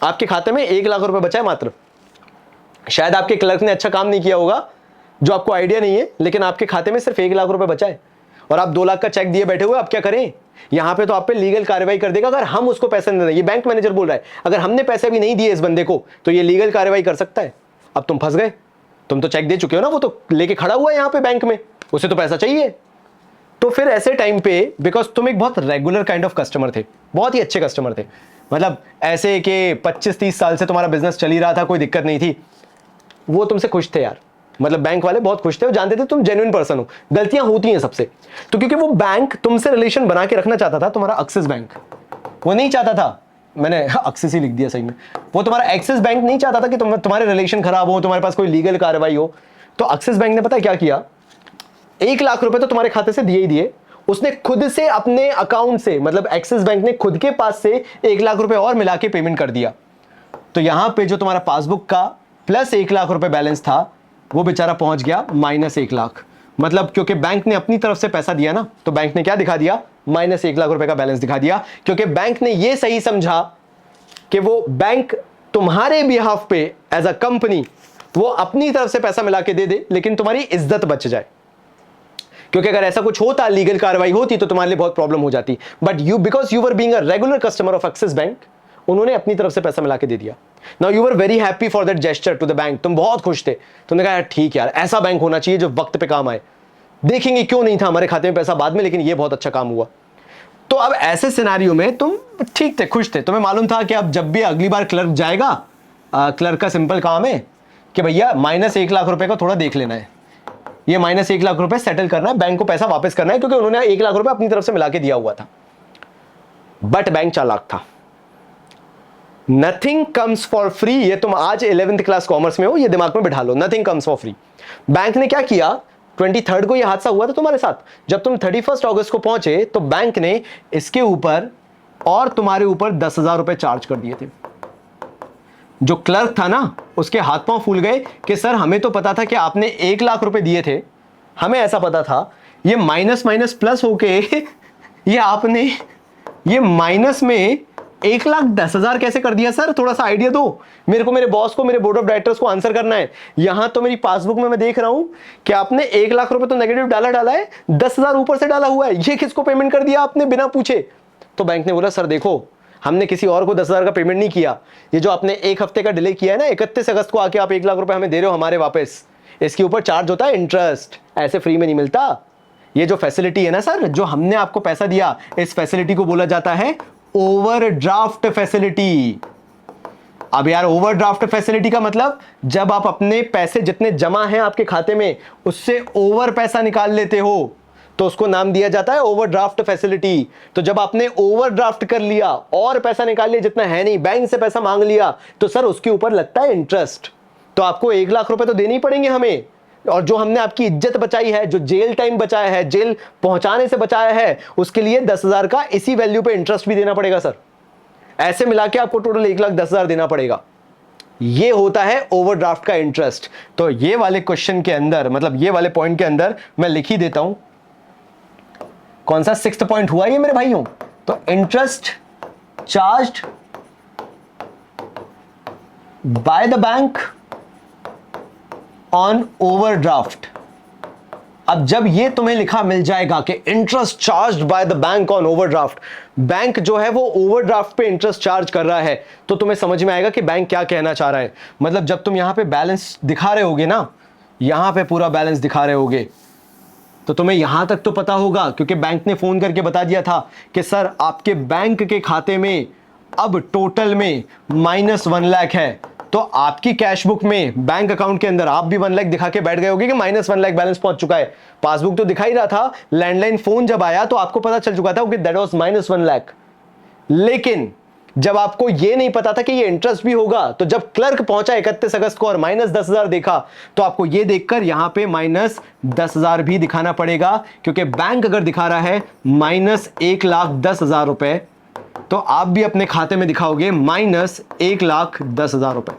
आपके खाते में 1 लाख रुपए बचा है मात्र, शायद आपके क्लर्क ने अच्छा काम नहीं किया होगा जो आपको आइडिया नहीं है, लेकिन आपके खाते में सिर्फ 1 लाख रुपए बचा है और आप 2 लाख का चेक दिए बैठे हुए, आप क्या करें, यहां पे तो आप पे लीगल कार्रवाई कर देगा अगर हम उसको पैसे नहीं दें। ये बैंक मैनेजर बोल रहा है, अगर हमने पैसे भी नहीं दिए इस बंदे को तो ये लीगल कार्रवाई कर सकता है। अब तुम फंस गए, तुम तो चेक दे चुके हो ना, वो तो लेके खड़ा हुआ है यहाँ पे बैंक में, उसे तो पैसा चाहिए। तो फिर ऐसे टाइम पे, बिकॉज तुम एक बहुत रेगुलर काइंड ऑफ कस्टमर थे, बहुत ही अच्छे कस्टमर थे, मतलब ऐसे कि 25-30 साल से तुम्हारा बिजनेस चल ही रहा था, कोई दिक्कत नहीं थी, वो तुमसे खुश थे यार, मतलब बैंक वाले बहुत खुश थे, वो जानते थे तुम जेन्युइन पर्सन हो। गलतियां होती हैं सबसे, तो क्योंकि वो बैंक तुमसे रिलेशन बना के रखना चाहता था, तुम्हारा एक्सिस बैंक, वो नहीं चाहता था, मैंने एक्सिस ही लिख दिया सही में, वो तुम्हारा एक्सिस बैंक नहीं चाहता था कि तुम्हारे रिलेशन खराब हो, तुम्हारे पास कोई लीगल कार्रवाई हो। तो एक्सिस बैंक ने पता है क्या किया, 1 लाख रुपए तो तुम्हारे खाते से दिए ही दिए, उसने खुद से अपने अकाउंट से, मतलब एक्सिस बैंक ने खुद के पास से 1 लाख रुपए और मिला के पेमेंट कर दिया। तो यहां पे जो तुम्हारा पासबुक का प्लस 1 लाख रुपए बैलेंस था, वो बेचारा पहुंच गया -1 लाख। मतलब क्योंकि बैंक ने अपनी तरफ से पैसा दिया ना, तो बैंक ने क्या दिखा दिया, -1 लाख रुपए का बैलेंस दिखा दिया, क्योंकि बैंक ने ये सही समझा कि वो बैंक तुम्हारे बिहाफ पे एज अ कंपनी वो अपनी तरफ से पैसा मिला के दे दे, लेकिन तुम्हारी इज्जत बच जाए। क्योंकि अगर ऐसा कुछ होता, लीगल कार्रवाई होती, तो तुम्हारे लिए बहुत प्रॉब्लम हो जाती। But you, because you were being a regular customer of Axis bank, उन्होंने अपनी तरफ से पैसा मिला के दे दिया। Now you were very happy for that gesture to the bank, तुम बहुत खुश थे, तुमने कहा यार ठीक यार, ऐसा बैंक होना चाहिए जो वक्त पे काम आए, देखेंगे क्यों नहीं था हमारे खाते में पैसा बाद में, लेकिन ये बहुत अच्छा काम हुआ। तो अब ऐसे सिनेरियो में तुम ठीक थे, खुश थे, तुम्हें मालूम था कि अब जब भी अगली बार क्लर्क जाएगा, क्लर्क का सिंपल काम है कि भैया -1 लाख रुपए का थोड़ा देख लेना है, ये -1 लाख रुपए सेटल करना है, बैंक को पैसा वापस करना है, क्योंकि उन्होंने 1 लाख रुपए अपनी तरफ से मिला के दिया हुआ था। बट बैंक चालाक था। नथिंग कम्स फॉर फ्री, ये तुम आज 11th क्लास कॉमर्स में हो, ये दिमाग में बिठा लो, nothing comes for free. Bank ने क्या किया, 23rd को ये हादसा हुआ था तुम्हारे साथ, जब तुम 31 अगस्त को पहुंचे तो बैंक ने इसके ऊपर और तुम्हारे ऊपर 10,000 रुपए चार्ज कर दिए थे। जो क्लर्क था ना, उसके हाथ पांव फूल गए कि सर हमें तो पता था कि आपने 1 लाख रुपए दिए थे, हमें ऐसा पता था, ये माइनस माइनस प्लस होके ये आपने ये माइनस में 1,10,000 कैसे कर दिया सर, थोड़ा सा आइडिया दो मेरे को, मेरे बॉस को, मेरे बोर्ड ऑफ डायरेक्टर्स को आंसर करना है। यहां तो मेरी पासबुक में मैं देख रहा हूं कि आपने 1 लाख रुपए तो नेगेटिव डाला है, 10,000 ऊपर से डाला हुआ है, ये किसको पेमेंट कर दिया आपने बिना पूछे? तो बैंक ने बोला सर देखो, हमने किसी और को 10,000 का पेमेंट नहीं किया, ये जो आपने 1 हफ्ते का डिले किया है ना, 31 अगस्त को आके आप 1 लाख रुपए हमें दे रहे हो हमारे वापस, इसके ऊपर चार्ज होता है इंटरेस्ट, ऐसे फ्री में नहीं मिलता। ये जो फैसिलिटी है ना सर, जो हमने आपको पैसा दिया, इस फैसिलिटी को बोला जाता है ओवरड्राफ्ट फैसिलिटी। अब यार ओवरड्राफ्ट फैसिलिटी का मतलब जब आप अपने पैसे जितने जमा हैं आपके खाते में उससे ओवर पैसा निकाल लेते हो तो उसको नाम दिया जाता है ओवरड्राफ्ट फैसिलिटी। तो जब आपने ओवरड्राफ्ट कर लिया और पैसा निकाल लिया जितना है नहीं, बैंक से पैसा मांग लिया, तो सर उसके ऊपर लगता है इंटरेस्ट। तो आपको 1 लाख रुपए तो देने ही पड़ेंगे हमें, और जो हमने आपकी इज्जत बचाई है, जो जेल टाइम बचाया है, जेल पहुंचाने से बचाया है, उसके लिए 10,000 का इसी वैल्यू पे इंटरेस्ट भी देना पड़ेगा सर। ऐसे मिला के आपको टोटल 1,10,000 देना पड़ेगा। ये होता है ओवरड्राफ्ट का इंटरेस्ट। तो ये वाले क्वेश्चन के अंदर, मतलब ये वाले पॉइंट के अंदर मैं लिख ही देता हूं, कौन सा 6th पॉइंट हुआ ये मेरे भाइयों? तो interest charged bye the bank on overdraft. अब जब ये तुम्हें लिखा मिल जाएगा कि interest charged bye the bank on overdraft, bank जो है वो ओवरड्राफ्ट पे इंटरेस्ट चार्ज कर रहा है, तो तुम्हें समझ में आएगा कि बैंक क्या कहना चाह रहा है। मतलब जब तुम यहां पे बैलेंस दिखा रहे होगे ना, यहां पे पूरा बैलेंस दिखा रहे होगे, तो तुम्हें यहां तक तो पता होगा क्योंकि बैंक ने फोन करके बता दिया था कि सर आपके बैंक के खाते में अब टोटल में -1 लाख है। तो आपकी कैश बुक में, बैंक अकाउंट के अंदर आप भी 1 लाख दिखा के बैठ गए होगे कि -1 लाख बैलेंस पहुंच चुका है। पासबुक तो दिखा ही रहा था, लैंडलाइन फोन जब आया तो आपको पता चल चुका था कि दैट वाज -1 लाख। लेकिन जब आपको यह नहीं पता था कि ये इंटरेस्ट भी होगा, तो जब क्लर्क पहुंचा 31 अगस्त को और -10,000 देखा, तो आपको यह देखकर यहां पे -10,000 भी दिखाना पड़ेगा, क्योंकि बैंक अगर दिखा रहा है -1,10,000 रुपए, तो आप भी अपने खाते में दिखाओगे -1,10,000 रुपए।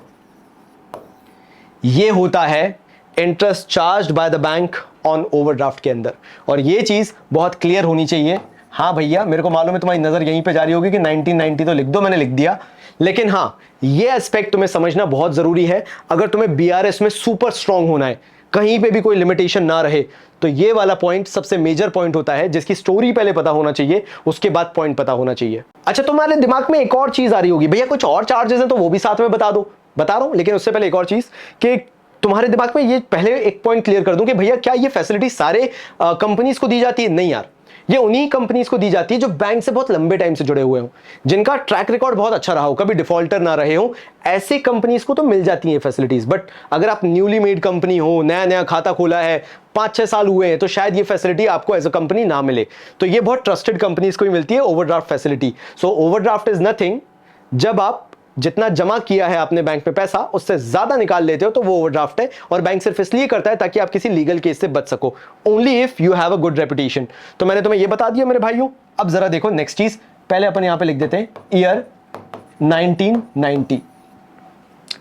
यह होता है interest charged bye the bank on overdraft के अंदर। और यह चीज बहुत क्लियर होनी चाहिए। हाँ भैया, मेरे को मालूम है तुम्हारी नजर यहीं पे जा रही होगी कि 1990 तो लिख दो, मैंने लिख दिया, लेकिन हाँ ये एस्पेक्ट तुम्हें समझना बहुत जरूरी है अगर तुम्हें बीआरएस में सुपर स्ट्रांग होना है, कहीं पे भी कोई लिमिटेशन ना रहे। तो ये वाला पॉइंट सबसे मेजर पॉइंट होता है, जिसकी स्टोरी पहले पता होना चाहिए, उसके बाद पॉइंट पता होना चाहिए। अच्छा, तुम्हारे दिमाग में एक और चीज आ रही होगी, भैया कुछ और चार्जेस हैं तो वो भी साथ में बता दो। बता रहा हूं, लेकिन उससे पहले एक और चीज कि तुम्हारे दिमाग में ये पहले एक पॉइंट क्लियर कर दूं कि भैया क्या ये फैसिलिटी सारे कंपनीज को दी जाती है? नहीं यार, ये उन्हीं कंपनीज को दी जाती है जो बैंक से बहुत लंबे टाइम से जुड़े हुए हो, जिनका ट्रैक रिकॉर्ड बहुत अच्छा रहा हो, कभी डिफॉल्टर ना रहे हो, ऐसे कंपनीज को तो मिल जाती हैं फैसिलिटीज। बट अगर आप न्यूली मेड कंपनी हो, नया नया खाता खोला है, 5-6 साल हुए हैं, तो शायद ये फैसिलिटी आपको एज अ कंपनी ना मिले। तो ये बहुत ट्रस्टेड कंपनीज को ही मिलती है overdraft facility. So overdraft is nothing, जब आप जितना जमा किया है आपने बैंक में पैसा उससे ज्यादा निकाल लेते हो तो वो ओवरड्राफ्ट है, और बैंक सिर्फ इसलिए करता है ताकि आप किसी लीगल केस से बच सको, only if you have a good reputation. तो मैंने तुम्हें ये बता दिया मेरे भाइयों। अब जरा देखो नेक्स्ट चीज, पहले अपन यहां पे लिख देते हैं ईयर 1990।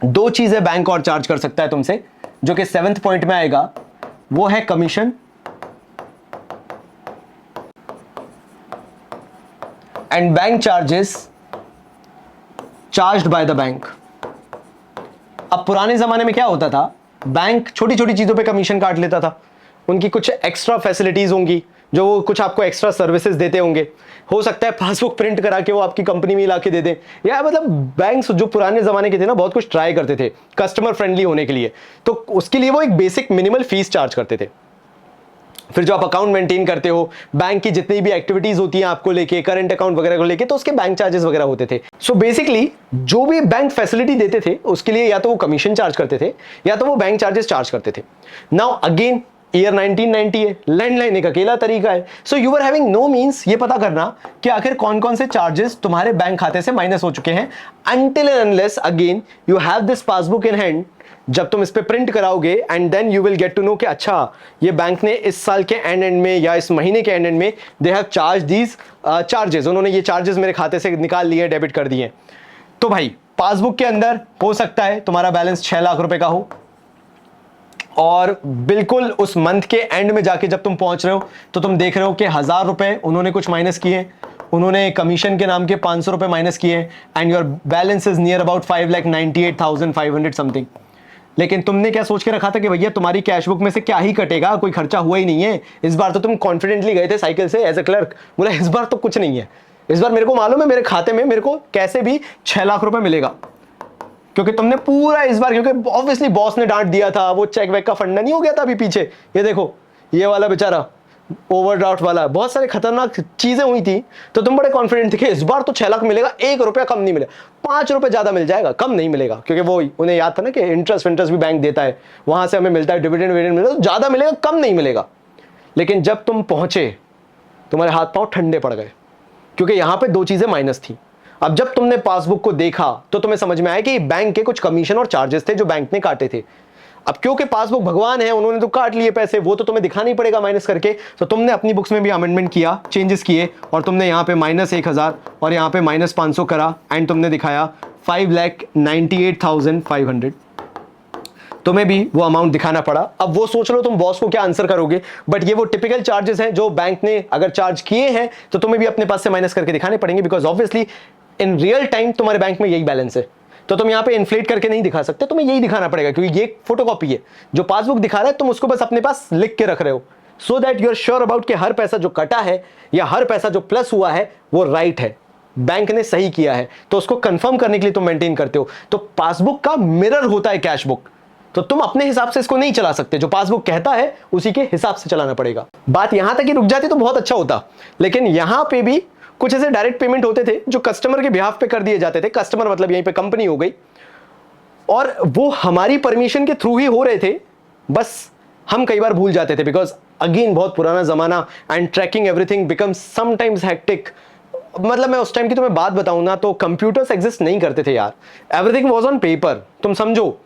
2 चीजें बैंक और चार्ज कर सकता है तुमसे, जो कि 7th पॉइंट में आएगा, वो है commission and bank charges charged bye the bank. अब पुराने जमाने में क्या होता था, बैंक छोटी छोटी चीजों पे कमीशन काट लेता था, उनकी कुछ एक्स्ट्रा फैसिलिटीज होंगी, जो वो कुछ आपको एक्स्ट्रा सर्विसेज देते होंगे, हो सकता है पासबुक प्रिंट करा के वो आपकी कंपनी में ला के दे दें, या मतलब बैंक्स जो पुराने जमाने के थे ना बहुत कुछ ट्राई करते थे कस्टमर फ्रेंडली होने के लिए, तो उसके लिए वो एक बेसिक मिनिमल फीस चार्ज करते थे। फिर जो आप अकाउंट मेंटेन करते हो, बैंक की जितनी भी एक्टिविटीज होती हैं आपको लेके, करंट अकाउंट वगैरह को लेके, तो उसके बैंक चार्जेस वगैरह होते थे। सो बेसिकली जो भी बैंक फैसिलिटी देते थे उसके लिए या तो वो कमीशन चार्ज करते थे या तो वो बैंक चार्जेस चार्ज करते थे। नाउ अगेन ईयर 1990 है, लैंडलाइन एक अकेला तरीका है। So you are having no means ये पता करना कि आखिर कौन कौन से चार्जेस तुम्हारे बैंक खाते से माइनस हो चुके हैं, until and unless again you have this passbook in hand. जब तुम इस पे प्रिंट कराओगे and then you will get to know कि अच्छा ये बैंक ने इस साल के एंड में या इस महीने के एंड में they have charge these charges, उन्होंने ये चार्जेस मेरे खाते से निकाल लिए, डेबिट कर दिए। तो भाई पासबुक के अंदर हो सकता है तुम्हारा बैलेंस 6 लाख रुपए का हो और बिल्कुल उस मंथ के एंड में जाके जब तुम पहुंच रहे हो तो तुम देख रहे हो कि 1000 रुपए उन्होंने कुछ माइनस किए, उन्होंने कमीशन के नाम के 500 रुपए माइनस किए and your balance is near about 5,98,500 something. लेकिन तुमने क्या सोच के रखा था कि भैया तुम्हारी कैश बुक में से क्या ही कटेगा, कोई खर्चा हुआ ही नहीं है। इस बार तो तुम कॉन्फिडेंटली गए थे साइकिल से एज ए क्लर्क, बोला इस बार तो कुछ नहीं है, इस बार मेरे को मालूम है मेरे खाते में मेरे को कैसे भी 6 लाख रुपए मिलेगा, क्योंकि तुमने पूरा इस बार, क्योंकि ऑब्वियसली बॉस ने डांट दिया था, वो चेक वेक का फंडा नहीं हो गया था अभी पीछे, ये देखो ये वाला बेचारा ओवरड्राफ्ट वाला, बहुत सारे खतरनाक चीजें हुई थी। तो तुम बड़े कॉन्फिडेंट थे कि इस बार तो 6 लाख मिलेगा, 1 रुपया कम नहीं मिलेगा, 5 रुपए ज्यादा मिल जाएगा, कम नहीं मिलेगा, क्योंकि वो उन्हें याद था ना कि इंटरेस्ट भी बैंक देता है, वहां से हमें मिलता है, डिविडेंड मिलता है, तो ज्यादा मिलेगा कम नहीं मिलेगा। लेकिन जब तुम पहुंचे तुम्हारे हाथ पांव ठंडे पड़ गए, क्योंकि यहां पे 2 चीजें माइनस थी। अब जब तुमने पासबुक को देखा तो तुम्हें समझ में आया कि बैंक के कुछ कमीशन और चार्जेस थे जो बैंक ने काटे थे। अब क्योंकि पासबुक भगवान है, उन्होंने तो काट लिए पैसे, वो तो तुम्हें दिखाना ही पड़ेगा माइनस करके। तो तुमने अपनी बुक्स में भी अमेंडमेंट किया, चेंजेस किए और तुमने यहाँ पे -1000 और यहाँ पे -500 करा एंड तुमने दिखाया 5,98,500। तुम्हें भी वो अमाउंट दिखाना पड़ा। अब वो सोच लो तुम बॉस को क्या आंसर करोगे, बट ये वो टिपिकल चार्जेस हैं जो बैंक ने अगर चार्ज किए हैं तो तुम्हें भी अपने पास से माइनस करके दिखाने पड़ेंगे, because obviously in real time तुम्हारे बैंक में यही बैलेंस है। तो तुम यहाँ पे इन्फ्लेट करके नहीं दिखा सकते, तुम्हें यही दिखाना पड़ेगा, क्योंकि ये फोटोकॉपी है। जो पासबुक दिखा रहा है तुम उसको बस अपने पास लिख के रख रहे हो, so that you are sure about कि हर पैसा जो कटा है या हर पैसा जो प्लस हुआ है वो राइट है, बैंक ने सही किया है। तो उसको कंफर्म करने के लिए तुम मेंटेन करते हो। तो पासबुक का मिरर होता है कैश बुक, तो तुम अपने हिसाब से इसको नहीं चला सकते, जो पासबुक कहता है उसी के हिसाब से चलाना पड़ेगा। बात यहां तक ही रुक जाती तो बहुत अच्छा होता, लेकिन यहां पे भी कुछ ऐसे डायरेक्ट पेमेंट होते थे जो कस्टमर के बिहाफ पे कर दिए जाते थे। कस्टमर मतलब यहीं पे कंपनी हो गई, और वो हमारी परमिशन के थ्रू ही हो रहे थे, बस हम कई बार भूल जाते थे, बिकॉज अगेन बहुत पुराना जमाना and tracking everything becomes sometimes hectic. मतलब मैं उस टाइम की तुम्हें बात बताऊं ना, तो कंप्यूटर्स एग्जिस्ट नहीं करते थे यार, एवरीथिंग वाज ऑन पेपर। तुम समझो,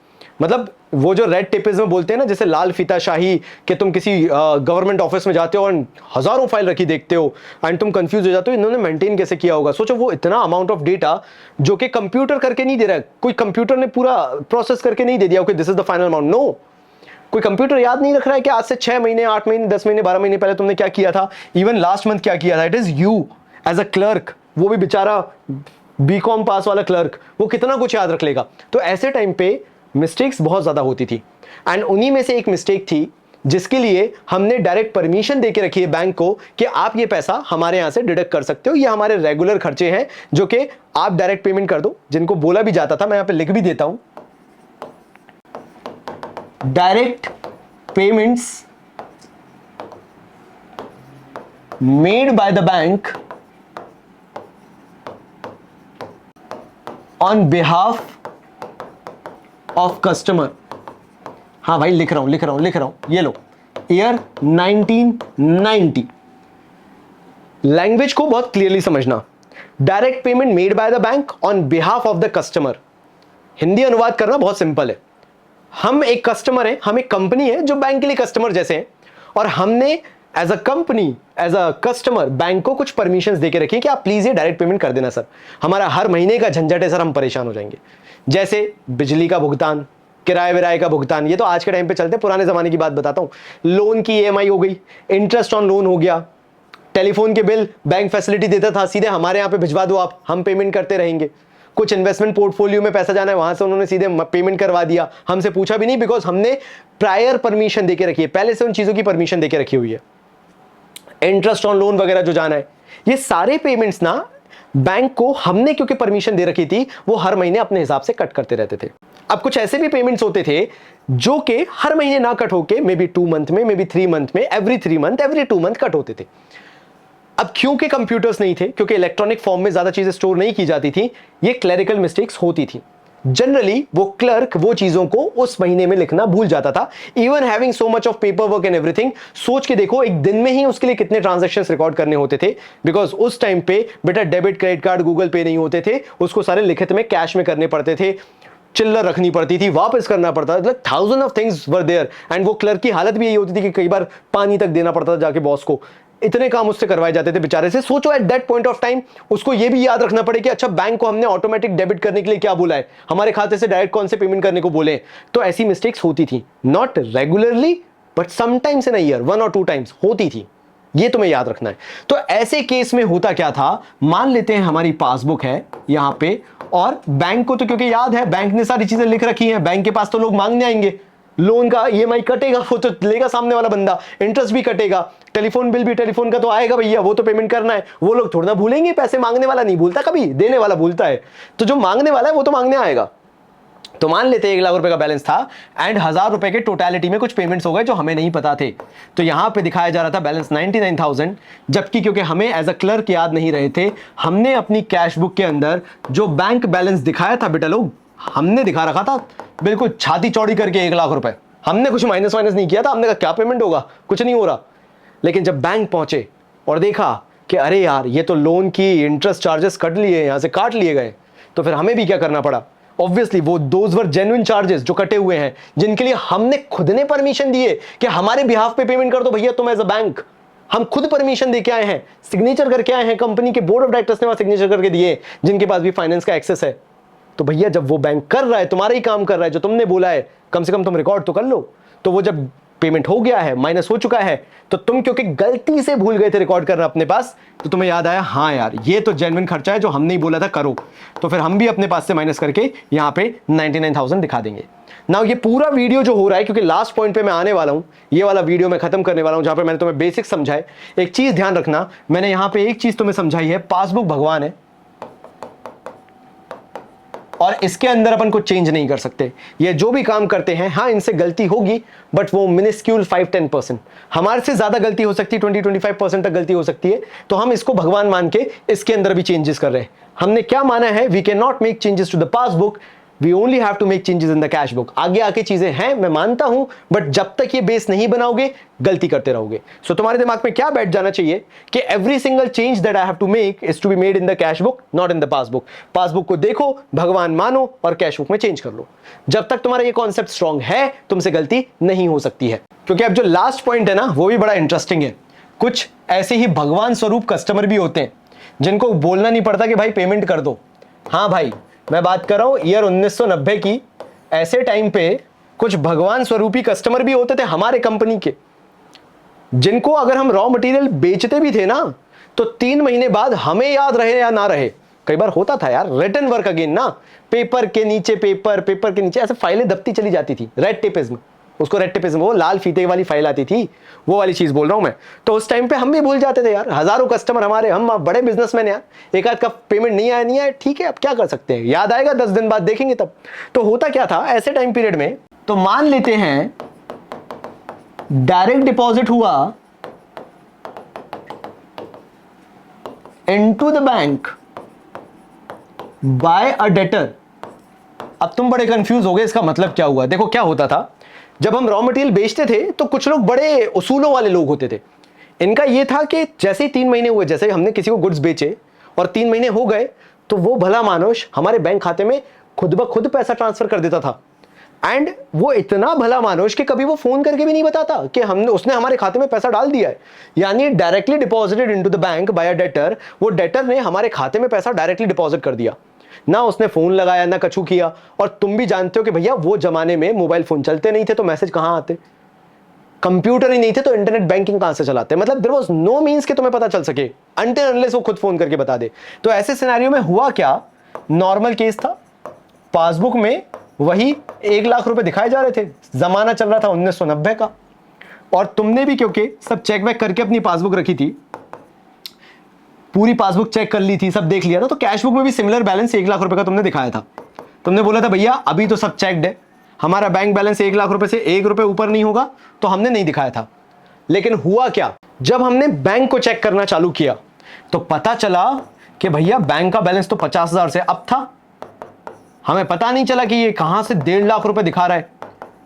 मतलब वो जो रेड टेपिज्म बोलते हैं ना, जैसे लाल फीताशाही, कि तुम किसी गवर्नमेंट ऑफिस में जाते हो और हजारों फाइल रखी देखते हो एंड तुम कंफ्यूज हो जाते हो इन्होंने मेंटेन कैसे किया होगा। सोचो वो इतना अमाउंट ऑफ डेटा जो कि कंप्यूटर करके नहीं दे रहा है, कोई कंप्यूटर ने पूरा प्रोसेस करके नहीं दे दिया okay this is the final amount. No, कोई कंप्यूटर याद नहीं रख रहा है कि आज से 6 महीने 8 महीने 10 महीने 12 महीने पहले तुमने क्या किया था, इवन लास्ट मंथ क्या किया था। It is you as a clerk, वो भी बेचारा बीकॉम पास वाला क्लर्क, वो कितना कुछ याद रख लेगा। तो ऐसे टाइम पे मिस्टेक्स बहुत ज्यादा होती थी, एंड उन्हीं में से एक मिस्टेक थी जिसके लिए हमने डायरेक्ट परमिशन देके रखी है बैंक को कि आप ये पैसा हमारे यहां से डिडक्ट कर सकते हो, ये हमारे रेगुलर खर्चे हैं जो कि आप डायरेक्ट पेमेंट कर दो। जिनको बोला भी जाता था, मैं यहां पे लिख भी देता हूं, direct payments made by the bank on behalf of customer. हाँ भाई लिख रहा हूं, ये लो, ईयर 1990। लैंग्वेज को बहुत क्लियरली समझना, direct payment made by the bank on behalf of the customer. Hindi अनुवाद करना बहुत सिंपल है। हम एक कस्टमर हैं, हम एक कंपनी है जो बैंक के लिए कस्टमर जैसे हैं, और हमने as a company as a customer bank को कुछ परमिशंस देके रखी कि आप प्लीज ये डायरेक्ट पेमेंट कर देना सर, हमारा हर महीने का झंझट है सर, हम परेशान हो जाएंगे। जैसे बिजली का भुगतान, किराए विराए का भुगतान, ये तो आज के टाइम पे चलते, पुराने जमाने की बात बताता हूँ। लोन की ईएमआई हो गई, इंटरेस्ट ऑन लोन हो गया, टेलीफोन के बिल बैंक फैसिलिटी देता था सीधे हमारे यहाँ पे भिजवा दो आप, हम पेमेंट करते रहेंगे। कुछ इन्वेस्टमेंट पोर्टफोलियो में पैसा जाना है, वहां से उन्होंने सीधे पेमेंट करवा दिया, हमसे पूछा भी नहीं, बिकॉज हमने प्रायर परमिशन देके रखी है, पहले से उन चीजों की परमिशन देके रखी हुई है। इंटरेस्ट ऑन लोन वगैरह जो जाना है, ये सारे पेमेंट्स ना बैंक को हमने क्योंकि परमिशन दे रखी थी, वो हर महीने अपने हिसाब से कट करते रहते थे। अब कुछ ऐसे भी पेमेंट्स होते थे जो कि हर महीने ना कट होके मे बी 2 मंथ में, मे बी 3 मंथ में, every 3 month, every 2 month cut होते थे। अब क्योंकि कंप्यूटर्स नहीं थे, क्योंकि इलेक्ट्रॉनिक फॉर्म में ज्यादा चीजें स्टोर नहीं की जाती थी, ये क्लरिकल मिस्टेक्स होती थी। जनरली वो क्लर्क वो चीजों को उस महीने में लिखना भूल जाता था, even having so much of paper work and everything. सोच के देखो एक दिन में ही उसके लिए कितने ट्रांजैक्शंस रिकॉर्ड करने होते थे, बिकॉज उस टाइम पे बेटा डेबिट, क्रेडिट कार्ड, गूगल पे नहीं होते थे, उसको सारे लिखित में कैश में करने पड़ते थे, चिल्लर रखनी पड़ती थी, वापस करना पड़ता था, thousand of things were there. And वो क्लर्क की हालत भी यही होती थी कि कई बार पानी तक देना पड़ता था जाके बॉस को, इतने काम उससे करवाए जाते थे बेचारे से। सोचो at that point of time उसको ये भी याद रखना पड़े कि अच्छा बैंक को हमने ऑटोमेटिक डेबिट करने के लिए क्या बोला है, हमारे खाते से डायरेक्ट कौन से पेमेंट करने को बोले। तो ऐसी मिस्टेक्स होती थी, not regularly but sometimes in a year 1 और 2 टाइम्स होती थी, ये तुम्हें याद रखना है। तो ऐसे केस में होता क्या था, मान लेते हैं हमारी पासबुक है यहां पे, और बैंक को तो क्योंकि याद है बैंक ने सारी चीजें लिख रखी हैं, बैंक के पास तो लोग मांगने आएंगे, लोन का ईएमआई कटेगा वो तो लेगा सामने वाला बंदा, इंटरेस्ट भी कटेगा, टेलीफोन बिल भी टेलीफोन का तो आएगा भैया, वो तो पेमेंट करना है। वो लोग थोड़ा ना भूलेंगे, पैसे मांगने वाला नहीं भूलता कभी, देने वाला भूलता है। तो जो मांगने वाला है वो तो मांगने आएगा। तो मान लेते 1 लाख रुपए का बैलेंस था एंड 1000 रुपए के टोटलिटी में कुछ पेमेंट्स हो गए जो हमें नहीं पता थे। तो यहां पे दिखाया जा रहा था बैलेंस 99,000, जबकि क्योंकि हमें एज अ क्लर्क याद नहीं रहे थे, हमने अपनी कैश बुक के अंदर जो बैंक बैलेंस दिखाया था बेटा लोग, हमने दिखा रखा था बिल्कुल छाती चौड़ी करके 1 लाख रुपए। हमने कुछ माइनस नहीं किया था, हमने कहा क्या पेमेंट होगा, कुछ नहीं हो रहा। लेकिन जब बैंक पहुंचे और देखा कि अरे यार ये तो लोन की इंटरेस्ट चार्जेस कट लिए, यहां से काट लिए गए, तो फिर हमें भी क्या करना पड़ा। ऑब्वियसली वो दोज वर जेन्युइन चार्जेस जो कटे हुए हैं, जिनके लिए हमने खुद ने परमिशन दिए कि हमारे बिहाफ पे पेमेंट कर दो भैया तुम एज अ बैंक। हम खुद परमिशन दे के आए हैं, सिग्नेचर करके आए हैं, कंपनी के बोर्ड ऑफ डायरेक्टर्स ने वहां सिग्नेचर करके दिए, जिनके पास भी फाइनेंस का एक्सेस है। तो भैया जब वो बैंक कर रहा है, तुम्हारा ही काम कर रहा है, जो तुमने बोला है, कम से कम तुम रिकॉर्ड तो कर लो। तो वो जब पेमेंट हो गया है, माइनस हो चुका है, तो तुम क्योंकि गलती से भूल गए थे रिकॉर्ड करना अपने पास, तो तुम्हें याद आया हाँ यार ये तो जेन्युइन खर्चा है जो हमने ही बोला था करो। तो फिर हम भी अपने पास से माइनस करके यहां पे 99,000 दिखा देंगे। नाउ ये पूरा वीडियो जो हो रहा है, क्योंकि लास्ट पॉइंट पे मैं आने वाला हूं, ये वाला वीडियो मैं खत्म करने वाला हूं जहां पे मैंने तुम्हें बेसिक समझाए। एक चीज ध्यान रखना, मैंने यहां पे एक चीज तुम्हें समझाई है, पासबुक भगवान है और इसके अंदर अपन को चेंज नहीं कर सकते। ये जो भी काम करते हैं, हाँ इनसे गलती होगी बट वो मिनिस्क्यूल 5-10%, हमारे से ज्यादा गलती हो सकती है, 20-25% तक गलती हो सकती है। तो हम इसको भगवान मान के इसके अंदर भी चेंजेस कर रहे हैं। हमने क्या माना है, we can not make changes to the passbook, we only have to make changes in the cash book. आगे आके चीजें हैं मैं मानता हूं, बट जब तक ये बेस नहीं बनाओगे गलती करते रहोगे। सो तुम्हारे दिमाग में क्या बैठ जाना चाहिए कि every single change that I have to make is to be made in the cash book, not in the passbook. Passbook को देखो, भगवान मानो और कैश बुक में चेंज कर लो। जब तक तुम्हारा ये कॉन्सेप्ट स्ट्रांग है, तुमसे गलती नहीं हो सकती है। क्योंकि अब जो लास्ट पॉइंट है ना, वो भी बड़ा इंटरेस्टिंग है। कुछ ऐसे ही भगवान स्वरूप कस्टमर भी होते हैं जिनको बोलना नहीं पड़ता कि भाई पेमेंट कर दो। हाँ भाई, मैं बात कर रहा हूं ईयर 1990 की। ऐसे टाइम पे कुछ भगवान स्वरूपी कस्टमर भी होते थे हमारे कंपनी के, जिनको अगर हम रॉ मटेरियल बेचते भी थे ना, तो 3 महीने बाद हमें याद रहे या ना रहे, कई बार होता था यार रिटर्न वर्क अगेन ना, पेपर के नीचे पेपर, पेपर के नीचे ऐसे फाइलें दबती चली जाती थी, रेड टेपिज्म, उसको रेड टेपिज्म, वो लाल फीते वाली फाइल आती थी, वो वाली चीज बोल रहा हूं मैं। तो उस टाइम पे हम भी भूल जाते थे यार, हजारों कस्टमर हमारे, हम बड़े बिजनेसमैन यार, एक आध का पेमेंट नहीं आया ठीक है, अब क्या कर सकते हैं, याद आएगा 10 दिन बाद देखेंगे तब। तो होता क्या था ऐसे टाइम पीरियड में, तो मान लेते हैं डायरेक्ट डिपॉजिट हुआ into the bank by a debtor. अब तुम बड़े कंफ्यूज हो गए, इसका मतलब क्या हुआ। देखो क्या होता था, जब हम रॉ मटेरियल बेचते थे तो कुछ लोग बड़े उसूलों वाले लोग होते थे। इनका यह था कि जैसे ही 3 महीने हुए, जैसे हमने किसी को गुड्स बेचे और 3 महीने हो गए, तो वो भला मानुष हमारे बैंक खाते में खुद ब खुद पैसा ट्रांसफर कर देता था। एंड वो इतना भला मानुष कि कभी वो फोन करके भी नहीं बताता कि हमने, उसने हमारे खाते में पैसा डाल दिया है, यानी directly deposited into the bank by a debtor. वो डेटर ने हमारे खाते में पैसा डायरेक्टली डिपॉजिट कर दिया, ना उसने फोन लगाया ना कछु किया। और तुम भी जानते हो कि भैया वो जमाने में मोबाइल फोन चलते नहीं थे, तो मैसेज कहां आते, कंप्यूटर ही नहीं थे, तो इंटरनेट बैंकिंग कहां से चलाते। मतलब देयर वाज नो मींस कि तुम्हें पता चल सके अनटिल अनलेस वो खुद फोन करके बता दे। तो ऐसे सिनेरियो में हुआ क्या, नॉर्मल केस था, पासबुक में वही 1 लाख रुपए दिखाए जा रहे थे, जमाना चल रहा था 1990 का, और तुमने भी क्योंकि सब चेक वेक करके अपनी पासबुक रखी थी, पूरी पासबुक चेक कर ली थी, सब देख लिया था, तो कैश बुक में भी सिमिलर बैलेंस 1 लाख रुपए का तुमने दिखाया था। तुमने बोला था भैया अभी तो सब चेक्ड है, हमारा बैंक बैलेंस 1 लाख रुपए से 1 रुपए ऊपर नहीं होगा, तो हमने नहीं दिखाया था। लेकिन हुआ क्या, जब हमने बैंक को चेक करना चालू किया तो पता चला कि भैया बैंक का बैलेंस तो 50,000 से अप था। हमें पता नहीं चला कि ये कहां से 1.5 लाख रुपए दिखा रहा है।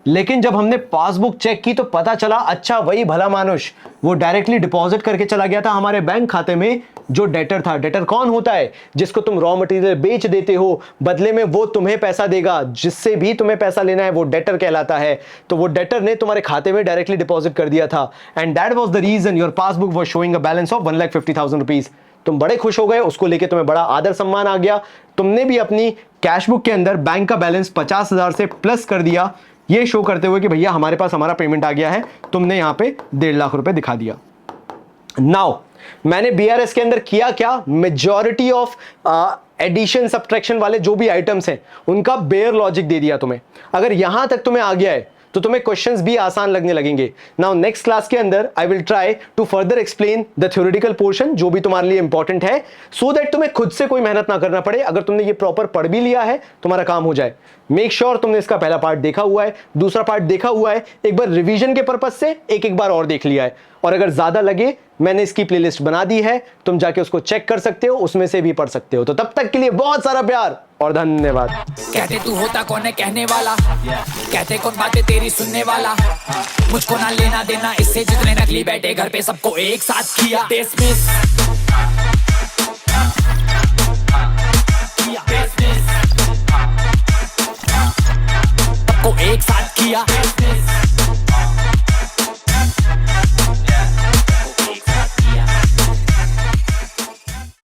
लेकिन जब हमने पासबुक चेक की तो पता चला अच्छा वही भला मानुष वो डायरेक्टली डिपॉजिट करके चला गया था हमारे बैंक खाते में जो डेटर था। डेटर कौन होता है? जिसको तुम रॉ मटेरियल बेच देते हो, बदले में वो तुम्हें पैसा देगा, जिससे भी तुम्हें पैसा लेना है वो डेटर कहलाता है। तो वो डेटर ने तुम्हारे खाते में डायरेक्टली डिपॉजिट कर दिया था and that was the reason your passbook was showing a balance of 1,50,000 rupees. तुम बड़े खुश हो गए, उसको लेके तुम्हें बड़ा आदर सम्मान आ गया। तुमने भी अपनी कैश बुक के अंदर बैंक का बैलेंस 50,000 से प्लस कर दिया, ये शो करते हुए कि भैया हमारे पास हमारा पेमेंट आ गया है। तुमने यहां पे 1.5 लाख रुपए दिखा दिया। नाउ मैंने बीआरएस के अंदर किया क्या, मेजॉरिटी ऑफ एडिशन सब्ट्रैक्शन वाले जो भी आइटम्स हैं उनका बेयर लॉजिक दे दिया तुम्हें। अगर यहां तक तुम्हें आ गया है तो तुम्हें क्वेश्चंस भी आसान लगने लगेंगे। नाउ नेक्स्ट क्लास के अंदर I will try to further explain the theoretical portion जो भी तुम्हारे लिए इंपॉर्टेंट है, सो दैट तुम्हें खुद से कोई मेहनत ना करना पड़े। अगर तुमने ये प्रॉपर पढ़ भी लिया है तुम्हारा काम हो जाए। मेक श्योर तुमने इसका पहला पार्ट देखा हुआ है, दूसरा पार्ट देखा हुआ है, एक बार रिवीजन के पर्पज से एक बार और देख लिया है, और अगर ज्यादा लगे मैंने इसकी प्लेलिस्ट बना दी है, तुम जाके उसको चेक कर सकते हो, उसमें से भी पढ़ सकते हो। तो तब तक के लिए बहुत सारा प्यार और धन्यवाद। कहते तू होता कौन है कहने वाला, कहते कौन बातें तेरी सुनने वाला, मुझको ना लेना देना इससे जितने नकली बैठे घर पे सबको एक साथ किया डिसमिस, सबको एक साथ किया।